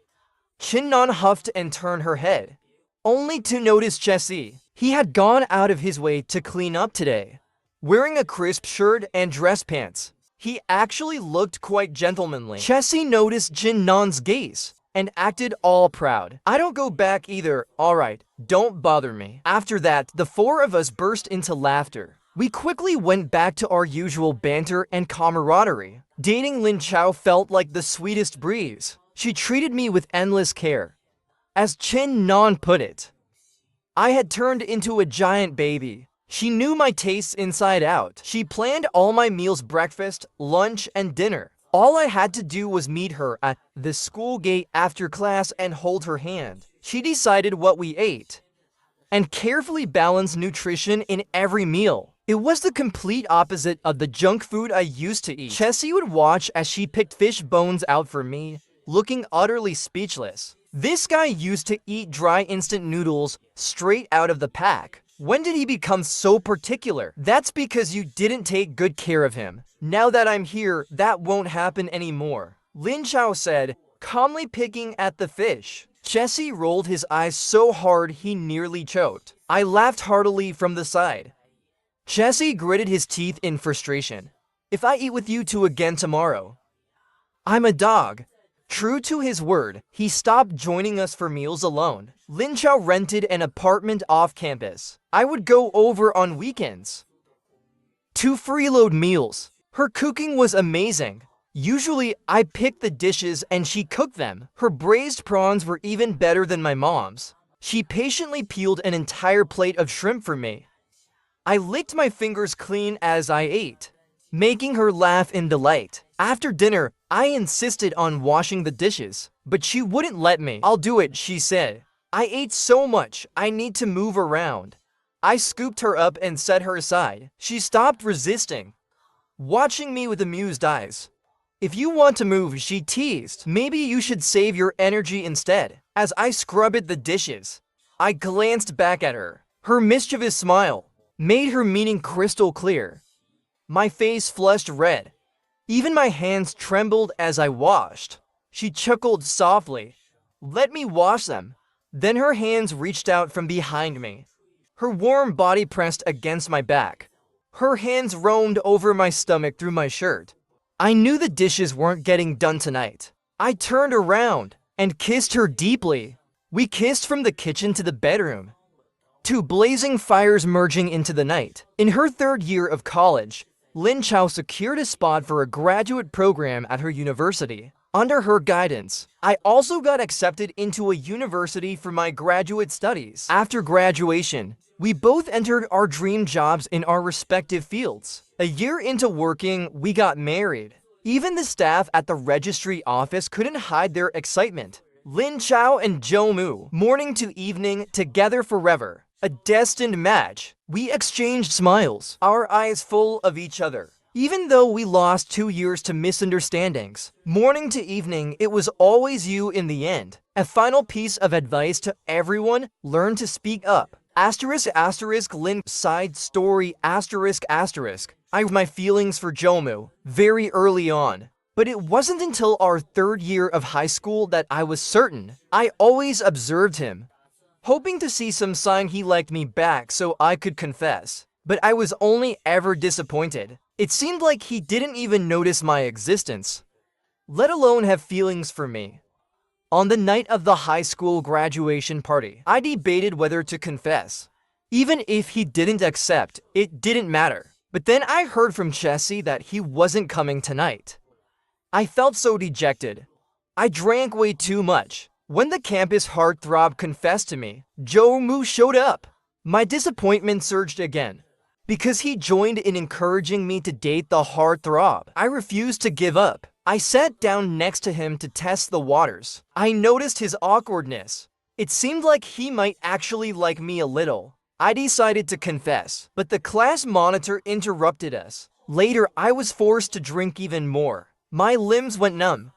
Chinon huffed and turned her head, only to notice Chessie. He had gone out of his way to clean up today. Wearing a crisp shirt and dress pants, he actually looked quite gentlemanly. Chessie noticed Chinon's gaze and acted all proud. I don't go back either. Alright, don't bother me. After that, the 4 of us burst into laughter. We quickly went back to our usual banter and camaraderie. Dating Lin Chao felt like the sweetest breeze. She treated me with endless care. As Chinon put it, I had turned into a giant baby. She knew my tastes inside out. She planned all my meals, breakfast, lunch, and dinner. All I had to do was meet her at the school gate after class and hold her hand. She decided what we ate and carefully balanced nutrition in every meal. It was the complete opposite of the junk food I used to eat. Chessie would watch as she picked fish bones out for me, looking utterly speechless. This guy used to eat dry instant noodles straight out of the pack. When did he become so particular? That's because you didn't take good care of him. Now that I'm here, that won't happen anymore. Lin Chao said, calmly picking at the fish. Jesse rolled his eyes so hard he nearly choked. I laughed heartily from the side. Jesse gritted his teeth in frustration. If I eat with you two again tomorrow, I'm a dog. True to his word, he stopped joining us for meals alone. Lin Chao rented an apartment off campus. I would go over on weekends to freeload meals. Her cooking was amazing. Usually, I picked the dishes and she cooked them. Her braised prawns were even better than my mom's. She patiently peeled an entire plate of shrimp for me. I licked my fingers clean as I ate, making her laugh in delight. After dinner, I insisted on washing the dishes, but she wouldn't let me. I'll do it, she said. I ate so much, I need to move around. I scooped her up and set her aside. She stopped resisting, watching me with amused eyes. If you want to move, she teased, maybe you should save your energy instead. As I scrubbed the dishes, I glanced back at her. Her mischievous smile made her meaning crystal clear. My face flushed red. Even my hands trembled as I washed. She chuckled softly. Let me wash them. Then her hands reached out from behind me. Her warm body pressed against my back. Her hands roamed over my stomach through my shirt. I knew the dishes weren't getting done tonight. I turned around and kissed her deeply. We kissed from the kitchen to the bedroom, two blazing fires merging into the night. In her third year of college, Lin Chao secured a spot for a graduate program at her university. Under her guidance, I also got accepted into a university for my graduate studies. After graduation, we both entered our dream jobs in our respective fields. A year into working, we got married. Even the staff at the registry office couldn't hide their excitement. Lin Chao and Zhou Mu, morning to evening, together forever. A destined match. We exchanged smiles, our eyes full of each other. Even though we lost 2 years to misunderstandings, morning to evening, it was always you in the end. A final piece of advice to everyone, learn to speak up. Asterisk asterisk Lin side story asterisk asterisk. I have my feelings for Jomu very early on. But it wasn't until our third year of high school that I was certain. I always observed him, hoping to see some sign he liked me back so I could confess. But I was only ever disappointed. It seemed like he didn't even notice my existence, let alone have feelings for me. On the night of the high school graduation party, I debated whether to confess. Even if he didn't accept, it didn't matter. But then I heard from Jesse that he wasn't coming tonight. I felt so dejected. I drank way too much. When the campus heartthrob confessed to me, Zhou Mu showed up. My disappointment surged again, because he joined in encouraging me to date the heartthrob. I refused to give up. I sat down next to him to test the waters. I noticed his awkwardness. It seemed like he might actually like me a little. I decided to confess, but the class monitor interrupted us. Later, I was forced to drink even more. My limbs went numb.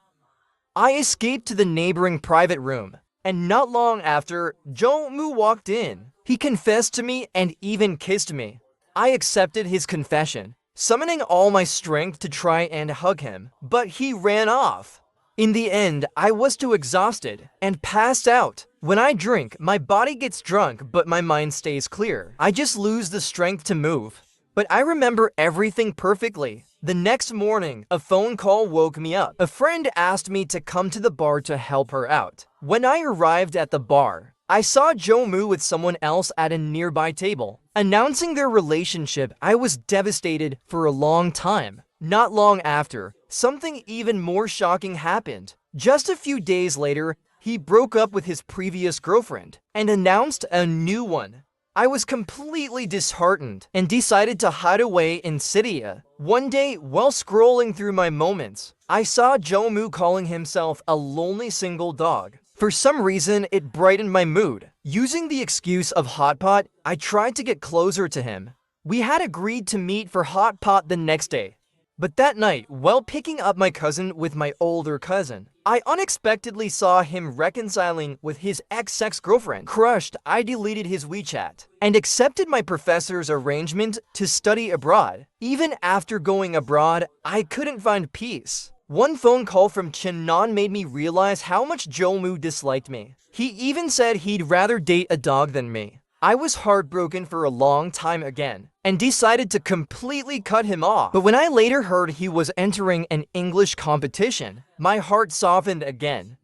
I escaped to the neighboring private room, and not long after, Zhou Mu walked in. He confessed to me and even kissed me. I accepted his confession, summoning all my strength to try and hug him, but he ran off. In the end, I was too exhausted and passed out. When I drink, my body gets drunk, but my mind stays clear. I just lose the strength to move. But I remember everything perfectly. The next morning, a phone call woke me up. A friend asked me to come to the bar to help her out. When I arrived at the bar, I saw Zhou Mu with someone else at a nearby table. Announcing their relationship, I was devastated for a long time. Not long after, something even more shocking happened. Just a few days later, he broke up with his previous girlfriend and announced a new one. I was completely disheartened and decided to hide away in Cydia. One day, while scrolling through my moments, I saw Zhou Mu calling himself a lonely single dog. For some reason, it brightened my mood. Using the excuse of hot pot, I tried to get closer to him. We had agreed to meet for hot pot the next day. But that night, while picking up my cousin with my older cousin, I unexpectedly saw him reconciling with his ex-girlfriend. Crushed, I deleted his WeChat and accepted my professor's arrangement to study abroad. Even after going abroad, I couldn't find peace. One phone call from Chinnon made me realize how much Jomu disliked me. He even said he'd rather date a dog than me. I was heartbroken for a long time again and decided to completely cut him off. But when I later heard he was entering an English competition, my heart softened again.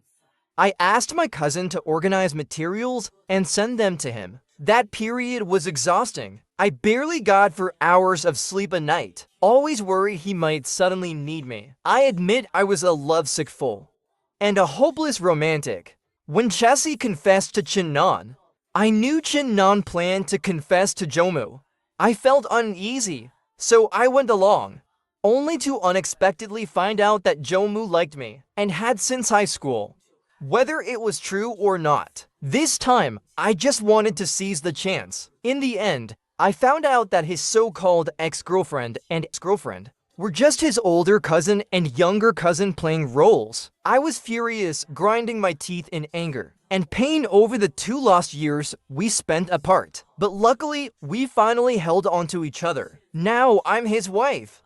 I asked my cousin to organize materials and send them to him. That period was exhausting. I barely got 4 hours of sleep a night, always worried he might suddenly need me. I admit I was a lovesick fool and a hopeless romantic. When Chessie confessed to Chinnon, I knew Chinnon planned to confess to Jomu. I felt uneasy, so I went along, only to unexpectedly find out that Jomu liked me and had since high school. Whether it was true or not, this time I just wanted to seize the chance. In the end, I found out that his so-called ex-girlfriend and ex-girlfriend were just his older cousin and younger cousin playing roles. I was furious, grinding my teeth in anger and pain over the 2 lost years we spent apart. But luckily, we finally held on to each other. Now I'm his wife.